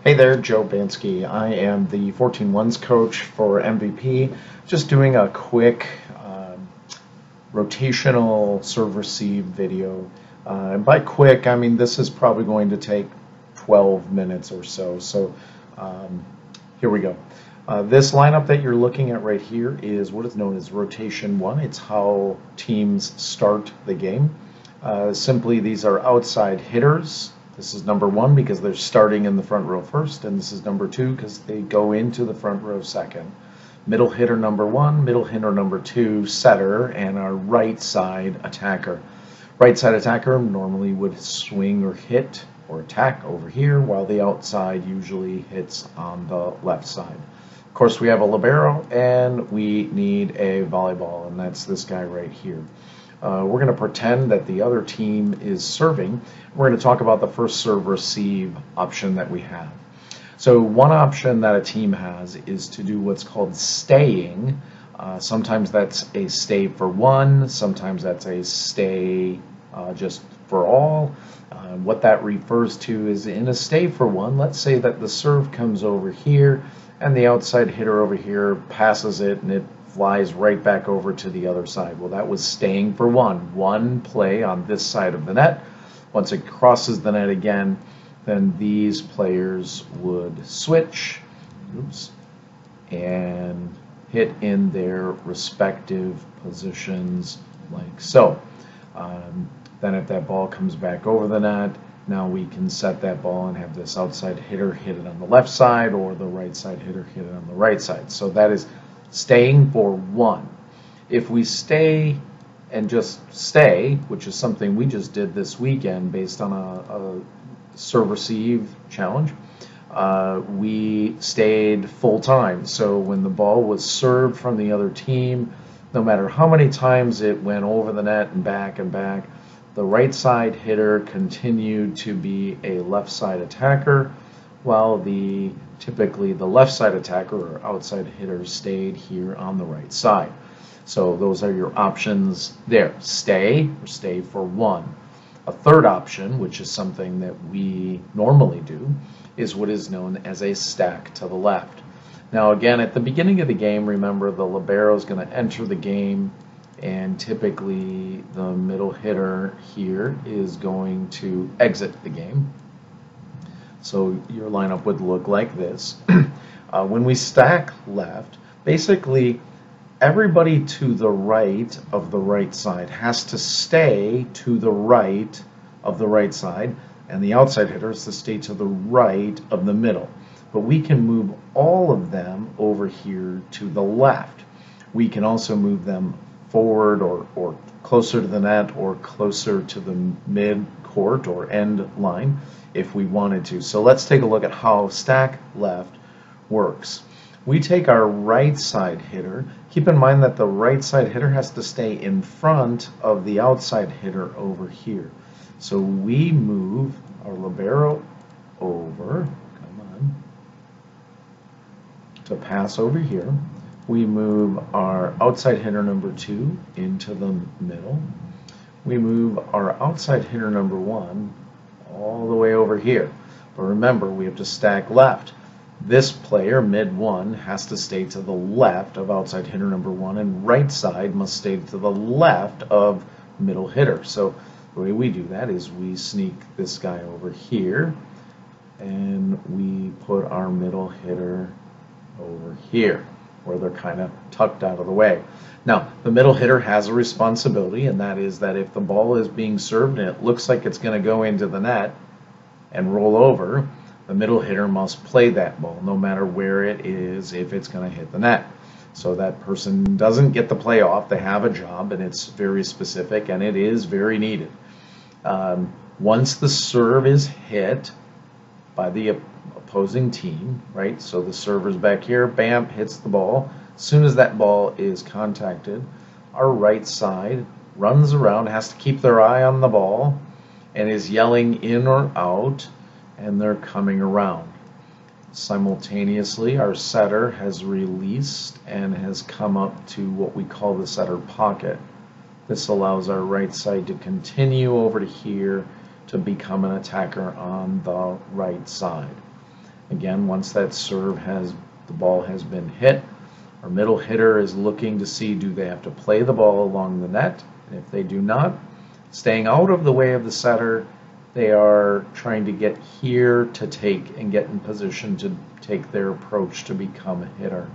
Hey there, Joe Bansky. I am the 14-1s coach for MVP. Just doing a quick rotational serve receive video. And by quick, I mean this is probably going to take 12 minutes or so. Here we go. This lineup that you're looking at right here is what is known as rotation 1. It's how teams start the game. Simply, these are outside hitters. This is number 1 because they're starting in the front row first, and this is number 2 because they go into the front row second. Middle hitter number 1, middle hitter number 2, setter, and our right side attacker. Right side attacker normally would swing or hit or attack over here, while the outside usually hits on the left side. Of course, we have a libero, and we need a volleyball, and that's this guy right here. We're going to pretend that the other team is serving. We're going to talk about the first serve receive option that we have. So one option that a team has is to do what's called staying. Sometimes that's a stay for one, sometimes that's a stay just for all. What that refers to is in a stay for one, let's say that the serve comes over here and the outside hitter over here passes it and it flies right back over to the other side. Well, that was staying for one play on this side of the net. Once it crosses the net again, then these players would switch, and hit in their respective positions like so. Then if that ball comes back over the net, now we can set that ball and have this outside hitter hit it on the left side or the right side hitter hit it on the right side. So that is staying for one. If we stay and just stay, which is something we just did this weekend based on a serve receive challenge, we stayed full time. So when the ball was served from the other team, no matter how many times it went over the net and back, the right side hitter continued to be a left side attacker, while typically the left side attacker or outside hitter stayed here on the right side. So those are your options there. Stay or stay for one. A third option, which is something that we normally do, is what is known as a stack to the left. Now again, at the beginning of the game, remember the libero is going to enter the game, and typically the middle hitter here is going to exit the game. So your lineup would look like this. When we stack left, basically everybody to the right of the right side has to stay to the right of the right side, and the outside hitter is to stay to the right of the middle. But we can move all of them over here to the left. We can also move them forward or closer to the net or closer to the mid-court or end line if we wanted to. So let's take a look at how stack left works. We take our right side hitter. Keep in mind that the right side hitter has to stay in front of the outside hitter over here. So we move our libero over, to pass over here. We move our outside hitter number 2 into the middle. We move our outside hitter number 1 all the way over here. But remember, we have to stack left. This player, mid 1, has to stay to the left of outside hitter number 1, and right side must stay to the left of middle hitter. So the way we do that is we sneak this guy over here, and we put our middle hitter over here, where they're kind of tucked out of the way. Now, the middle hitter has a responsibility, and that is that if the ball is being served and it looks like it's going to go into the net and roll over, the middle hitter must play that ball no matter where it is if it's going to hit the net. So that person doesn't get the play off. They have a job, and it's very specific, and it is very needed. Once the serve is hit by the opposing team, right? So the server's back here, bam, hits the ball. As soon as that ball is contacted, our right side runs around, has to keep their eye on the ball, and is yelling in or out, and they're coming around. Simultaneously, our setter has released and has come up to what we call the setter pocket. This allows our right side to continue over to here to become an attacker on the right side. Again, once that the ball has been hit, our middle hitter is looking to see, do they have to play the ball along the net? And if they do not, staying out of the way of the setter, they are trying to get here to take and get in position to take their approach to become a hitter.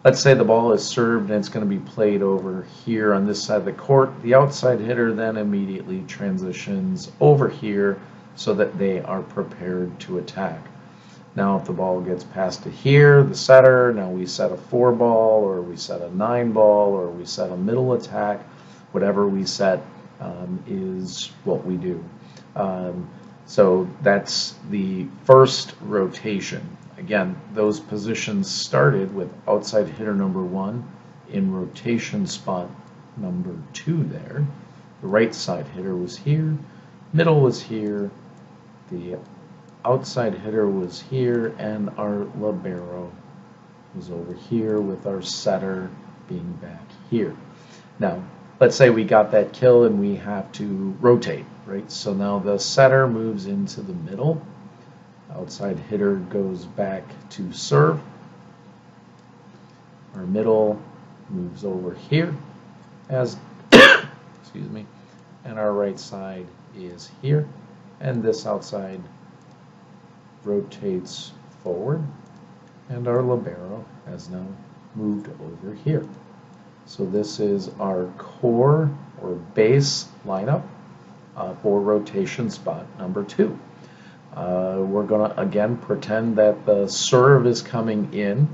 Let's say the ball is served and it's going to be played over here on this side of the court. The outside hitter then immediately transitions over here so that they are prepared to attack. Now if the ball gets passed to here, the setter, now we set a 4-ball, or we set a 9-ball, or we set a middle attack. Whatever we set is what we do. So that's the first rotation. Again, those positions started with outside hitter number 1 in rotation spot number 2 there. The right side hitter was here, middle was here, the outside hitter was here, and our libero was over here with our setter being back here. Now, let's say we got that kill and we have to rotate, right? So now the setter moves into the middle. Outside hitter goes back to serve. Our middle moves over here as excuse me, and our right side is here, and this outside rotates forward, and our libero has now moved over here. So this is our core or base lineup for rotation spot number 2. We're going to again pretend that the serve is coming in,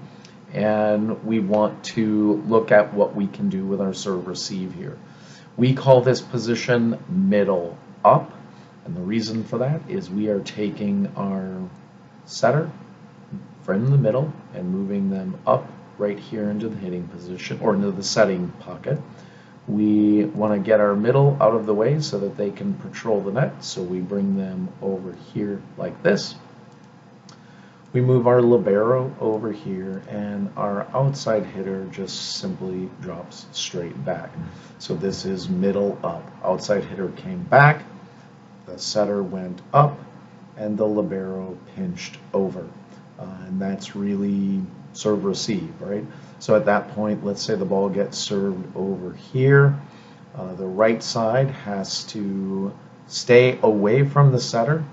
and we want to look at what we can do with our serve receive here. We call this position middle up, and the reason for that is we are taking our setter from the middle and moving them up right here into the hitting position, or into the setting pocket. We want to get our middle out of the way so that they can patrol the net, so we bring them over here like this. We move our libero over here, and our outside hitter just simply drops straight back. So this is middle up. Outside hitter came back, the setter went up, and the libero pinched over. And that's really serve receive, right? So at that point, let's say the ball gets served over here. The right side has to stay away from the setter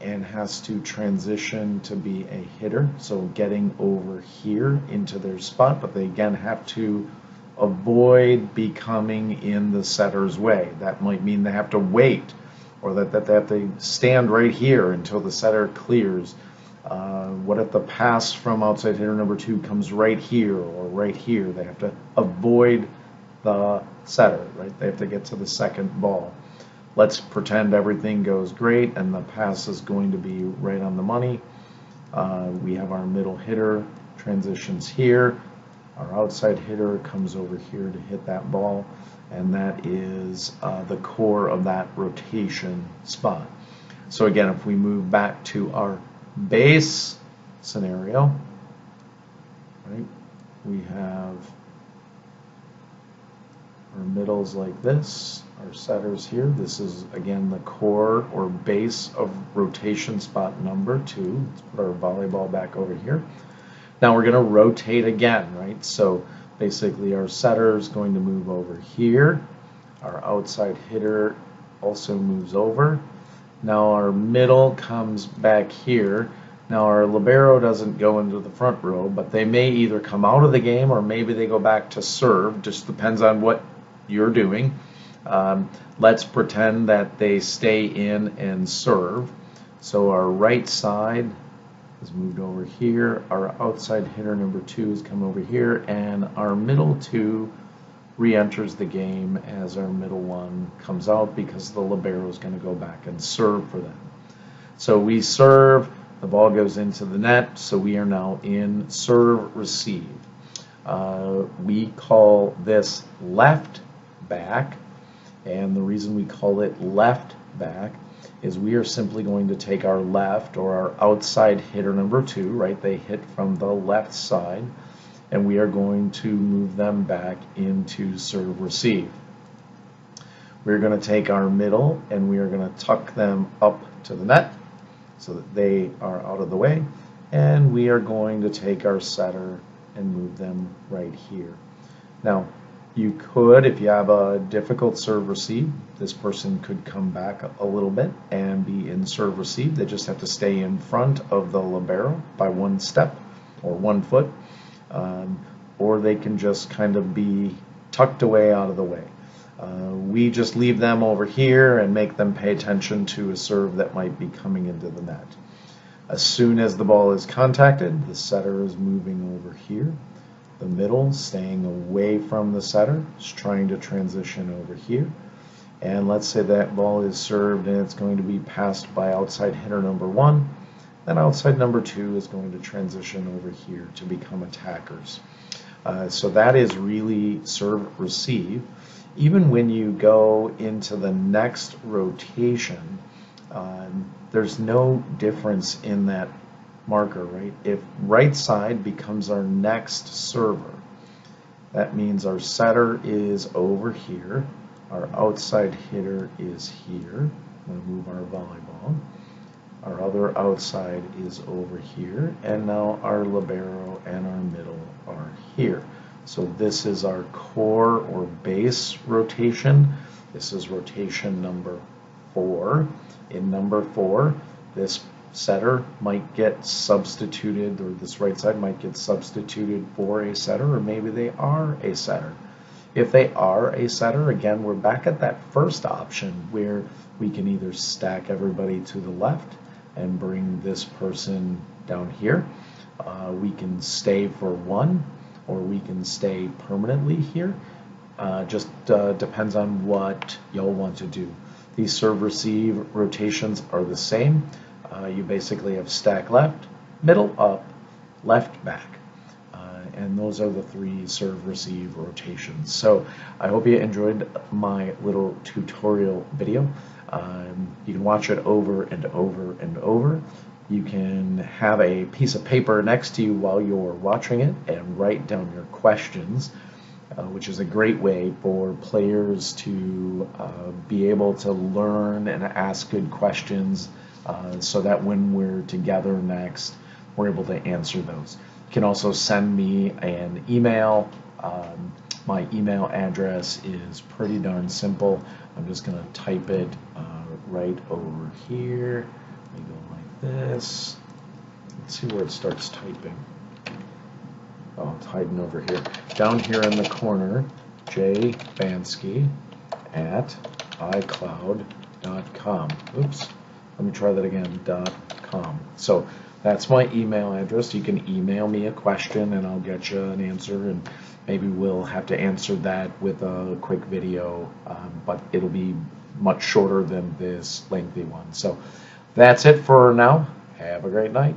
and has to transition to be a hitter, so getting over here into their spot, but they again have to avoid becoming in the setter's way. That might mean they have to wait, or that they have to stand right here until the setter clears. What if the pass from outside hitter number 2 comes right here or right here? They have to avoid the setter, right? They have to get to the second ball. Let's pretend everything goes great and the pass is going to be right on the money. We have our middle hitter transitions here. Our outside hitter comes over here to hit that ball, and that is the core of that rotation spot. So again, if we move back to our base scenario, right, we have our middles like this, our setters here. This is again the core or base of rotation spot number 2. Let's put our volleyball back over here. Now we're going to rotate again, right? So basically our setter is going to move over here. Our outside hitter also moves over. Now our middle comes back here. Now our libero doesn't go into the front row, but they may either come out of the game or maybe they go back to serve. Just depends on what you're doing. Let's pretend that they stay in and serve. So our right side is moved over here. Our outside hitter number 2 has come over here, and our middle 2 re-enters the game as our middle 1 comes out because the libero is going to go back and serve for them. So we serve, the ball goes into the net, so we are now in serve receive. We call this left back, and the reason we call it left back is we are simply going to take our left, or our outside hitter number 2, right? They hit from the left side, and we are going to move them back into serve receive. We're going to take our middle and we are going to tuck them up to the net. so that they are out of the way. And we are going to take our setter and move them right here. Now, you could, if you have a difficult serve receive, this person could come back a little bit and be in serve receive. They just have to stay in front of the libero by 1 step or 1 foot, or they can just kind of be tucked away out of the way. We just leave them over here and make them pay attention to a serve that might be coming into the net. As soon as the ball is contacted, the setter is moving over here. The middle, staying away from the setter, is trying to transition over here. And let's say that ball is served and it's going to be passed by outside hitter number 1. Then outside number 2 is going to transition over here to become attackers. So that is really serve receive. Even when you go into the next rotation, there's no difference in that marker, right? If right side becomes our next server, that means our setter is over here, our outside hitter is here. I'm going to move our volleyball. Our other outside is over here, and now our libero and our middle are here. So this is our core or base rotation. This is rotation number 4. In number 4, this setter might get substituted, or this right side might get substituted for a setter, or maybe they are a setter. If they are a setter, again, we're back at that first option where we can either stack everybody to the left and bring this person down here. We can stay for 1, or we can stay permanently here. Just depends on what y'all want to do. These serve-receive rotations are the same. You basically have stack left, middle up, left back. And those are the 3 serve-receive rotations. So I hope you enjoyed my little tutorial video. You can watch it over and over and over. You can have a piece of paper next to you while you're watching it and write down your questions, which is a great way for players to be able to learn and ask good questions, so that when we're together next, we're able to answer those. You can also send me an email. My email address is pretty darn simple. I'm just going to type it right over here. Let me go like this. Let's see where it starts typing. Oh, it's hiding over here. Down here in the corner, jbansky at icloud.com. Oops. Let me try that again, .com. So that's my email address. You can email me a question and I'll get you an answer, and maybe we'll have to answer that with a quick video, but it'll be much shorter than this lengthy one. So that's it for now. Have a great night.